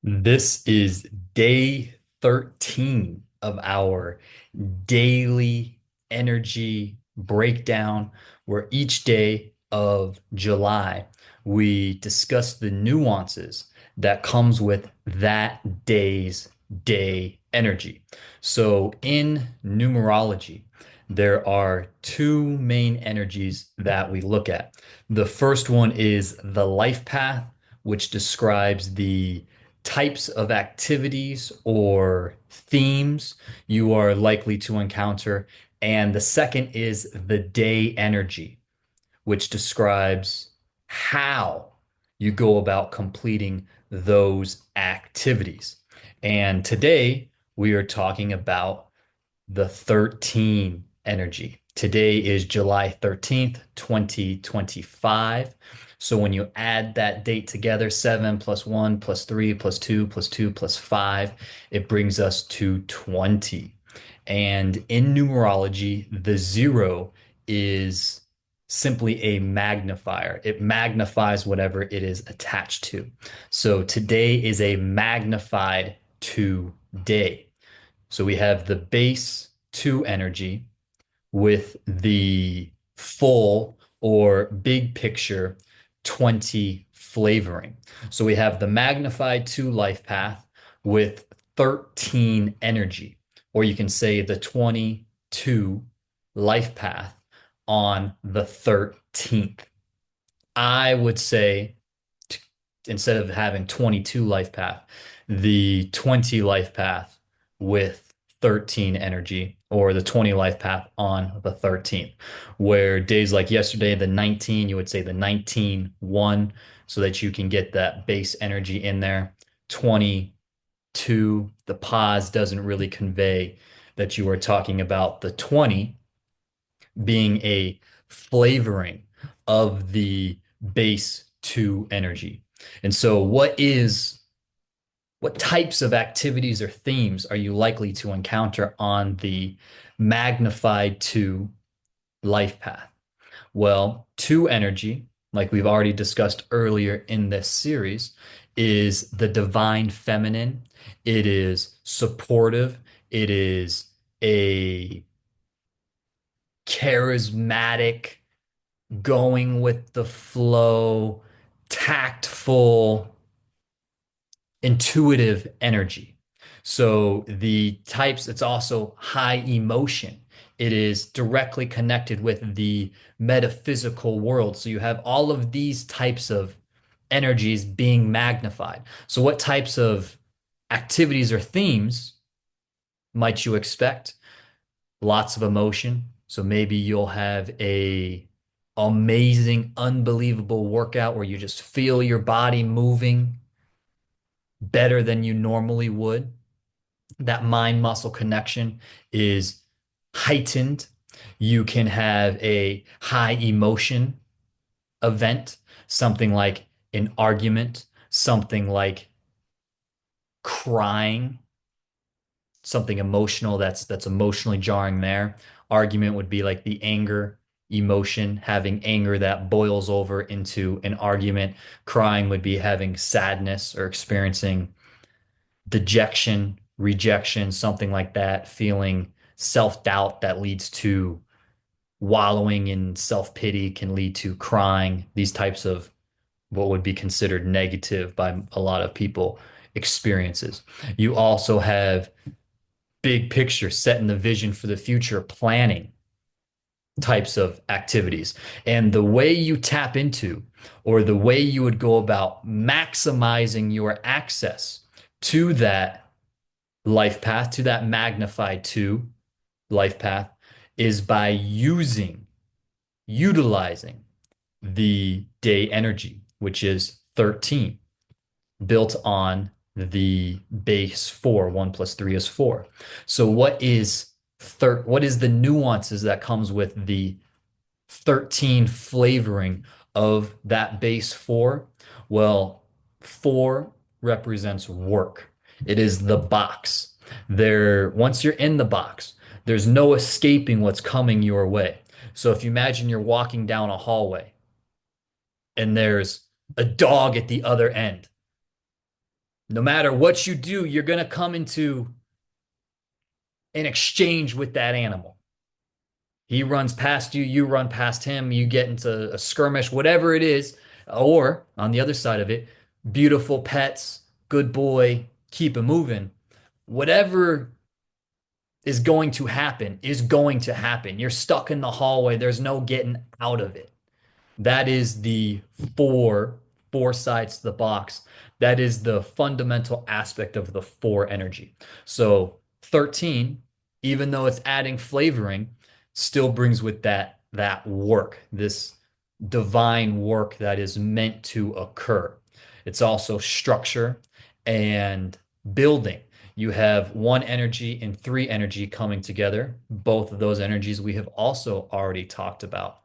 This is day 13 of our daily energy breakdown, where each day of July we discuss the nuances that comes with that day's day energy. So in numerology, there are two main energies that we look at. The first one is the life path, which describes the types of activities or themes you are likely to encounter. And the second is the day energy, which describes how you go about completing those activities. And today we are talking about the 13 energy. Today is July 13th, 2025. So when you add that date together, 7 plus 1 plus 3 plus 2 plus 2 plus 5, it brings us to 20. And in numerology, the zero is simply a magnifier. It magnifies whatever it is attached to. So today is a magnified 2 day. So we have the base 2 energy with the full or big picture 20 flavoring. So we have the magnified 2 life path with 13 energy, or you can say the 22 life path on the 13th. I would say instead of having 22 life path, the 20 life path with 13 energy, or the 20 life path on the 13th, where days like yesterday, the 19, you would say the 19-1, so that you can get that base energy in there. 22, the pause doesn't really convey that you are talking about the 20 being a flavoring of the base 2 energy. And so what types of activities or themes are you likely to encounter on the magnified 2 life path? Well, 2 energy, like we've already discussed earlier in this series, is the divine feminine. It is supportive. It is a charismatic, going with the flow, tactful, intuitive energy. So the types, it's also high emotion. It is directly connected with the metaphysical world. So you have all of these types of energies being magnified. So what types of activities or themes might you expect? Lots of emotion. So maybe you'll have a amazing, unbelievable workout where you just feel your body moving better than you normally would. That mind muscle connection is heightened. You can have a high emotion event, something like an argument, something like crying, something emotional that's emotionally jarring there. Argument would be like the anger emotion, having anger that boils over into an argument. Crying would be having sadness or experiencing dejection, rejection, something like that, feeling self-doubt that leads to wallowing in self-pity, can lead to crying, these types of what would be considered negative by a lot of people experiences. You also have big picture, setting the vision for the future, planning types of activities. And the way you tap into, or the way you would go about maximizing your access to that life path, to that magnified 2 life path, is by utilizing the day energy, which is 13, built on the base 4. 1 plus 3 is 4. So what is the nuances that comes with the 13 flavoring of that base 4? Well, 4 represents work. It is the box. Once you're in the box, there's no escaping what's coming your way. So if you imagine you're walking down a hallway and there's a dog at the other end, No matter what you do, you're going to come into an exchange with that animal. He runs past you, you run past him, you get into a skirmish, whatever it is. Or on the other side of it, beautiful pets, good boy, keep it moving. Whatever is going to happen. You're stuck in the hallway, there's no getting out of it. That is the four, four sides to the box. That is the fundamental aspect of the four energy. So 13, even though it's adding flavoring, still brings with that work, this divine work that is meant to occur. It's also structure and building. You have one energy and three energy coming together. Both of those energies we have also already talked about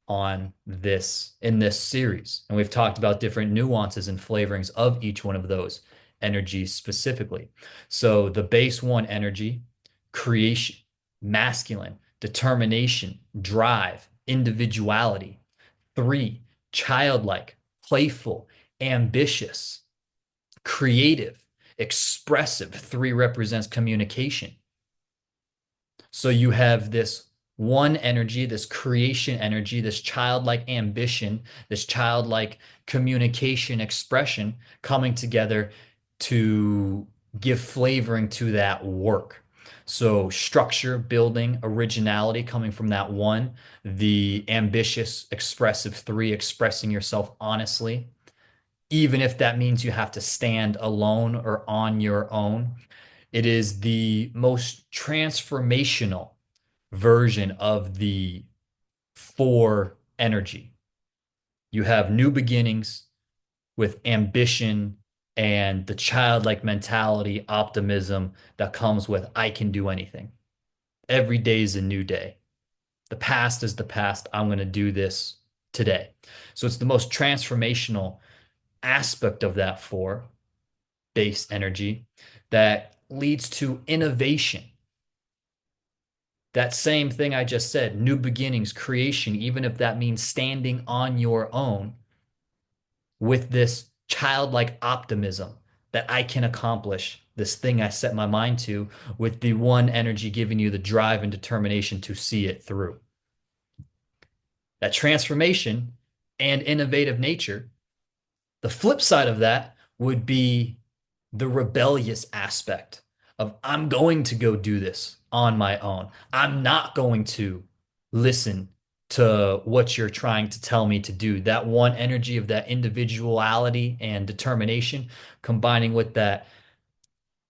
on this in this series. And we've talked about different nuances and flavorings of each one of those energies specifically. So the base one energy, creation, masculine, determination, drive, individuality. Three, childlike, playful, ambitious, creative, expressive. Three represents communication. So you have this one energy, this creation energy, this childlike ambition, this childlike communication expression coming together to give flavoring to that work. So structure, building, originality coming from that one, the ambitious, expressive three, expressing yourself honestly, even if that means you have to stand alone or on your own. It is the most transformational version of the four energy. You have new beginnings with ambition and the childlike mentality, optimism that comes with I can do anything. Every day is a new day. The past is the past. I'm going to do this today. So it's the most transformational aspect of that four base energy that leads to innovation. That same thing I just said, new beginnings, creation, even if that means standing on your own with this childlike optimism that I can accomplish this thing I set my mind to, with the one energy giving you the drive and determination to see it through. That transformation and innovative nature. The flip side of that would be the rebellious aspect of I'm going to go do this on my own. I'm not going to listen to what you're trying to tell me to do. That one energy of that individuality and determination, combining with that,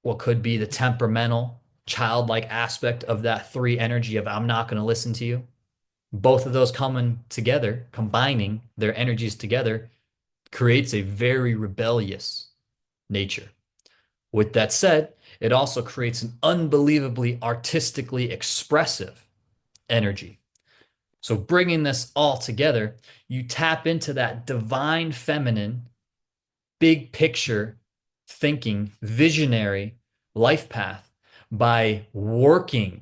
what could be the temperamental, childlike aspect of that three energy of I'm not going to listen to you. Both of those coming together, combining their energies together, creates a very rebellious nature. With that said, it also creates an unbelievably artistically expressive energy. So, bringing this all together, you tap into that divine feminine, big picture thinking, visionary life path by working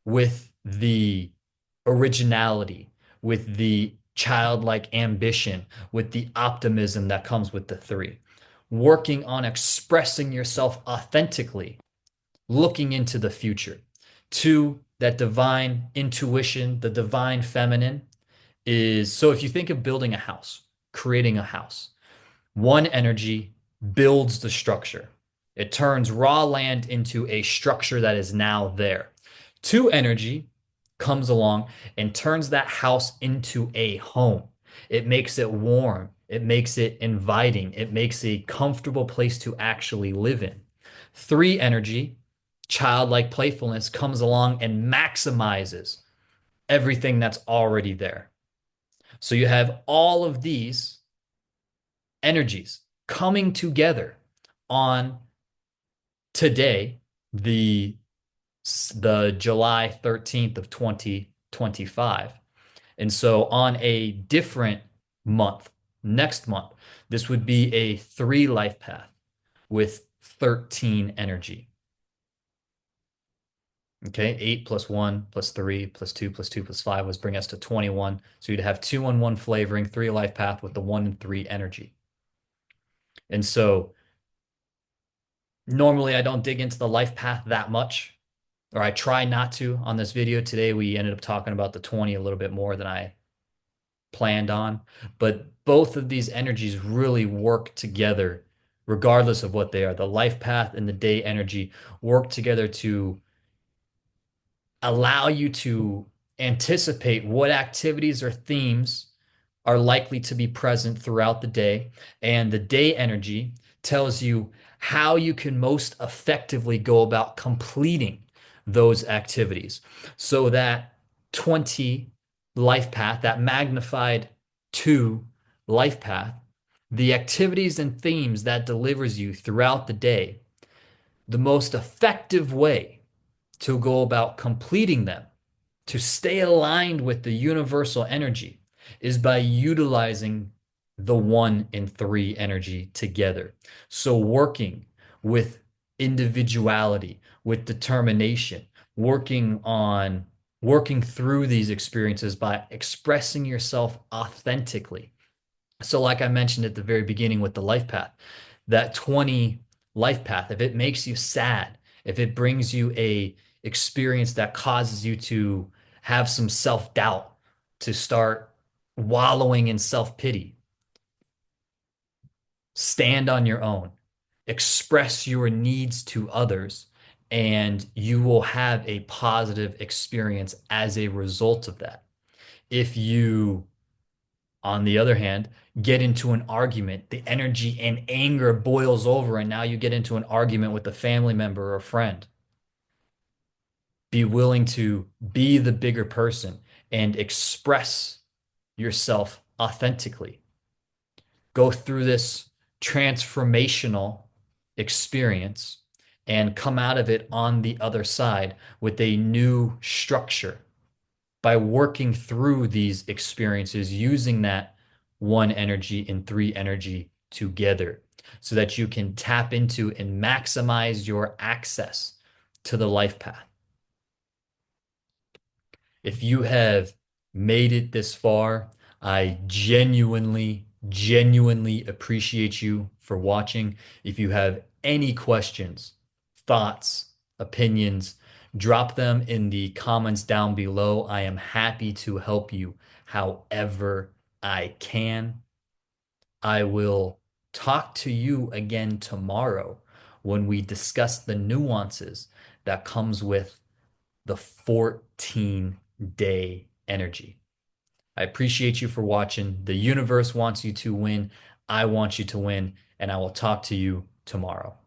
with the originality, with the childlike ambition, with the optimism that comes with the three. Working on expressing yourself authentically, looking into the future. Two, that divine intuition, the divine feminine is so if you think of building a house, creating a house, one energy builds the structure. It turns raw land into a structure that is now there. Two energy comes along and turns that house into a home. It makes it warm. It makes it inviting. It makes a comfortable place to actually live in. Three energy, childlike playfulness, comes along and maximizes everything that's already there. So you have all of these energies coming together on today, the July 13th of 2025. And so on a different month, next month, this would be a three life path with 13 energy. Okay, 8 plus 1 plus 3 plus 2 plus 2 plus 5 was bring us to 21. So you'd have 2 and 1 flavoring, three life path with the 1 and 3 energy. And so Normally, I don't dig into the life path that much, or I try not to on this video. Today, we ended up talking about the 20 a little bit more than I planned on. But both of these energies really work together, regardless of what they are. The life path and the day energy work together to allow you to anticipate what activities or themes are likely to be present throughout the day. And the day energy tells you how you can most effectively go about completing those activities. So that 20 life path, that magnified 2 life path, the activities and themes that delivers you throughout the day, the most effective way to go about completing them, to stay aligned with the universal energy, is by utilizing the 1 and 3 energy together. So working with individuality, with determination, working through these experiences by expressing yourself authentically. So, like I mentioned at the very beginning with the life path, that 20 life path, if it makes you sad, if it brings you a experience that causes you to have some self-doubt, to start wallowing in self-pity, stand on your own, express your needs to others, and you will have a positive experience as a result of that. If you, on the other hand, get into an argument, the energy and anger boils over, and now you get into an argument with a family member or a friend. Be willing to be the bigger person and express yourself authentically. Go through this transformational experience and come out of it on the other side with a new structure by working through these experiences, using that 1 energy and 3 energy together so that you can tap into and maximize your access to the life path. If you have made it this far, I genuinely appreciate you for watching. If you have any questions, thoughts, opinions, drop them in the comments down below. I am happy to help you however I can. I will talk to you again tomorrow when we discuss the nuances that comes with the 14-day energy. I appreciate you for watching. The universe wants you to win. I want you to win, and I will talk to you tomorrow.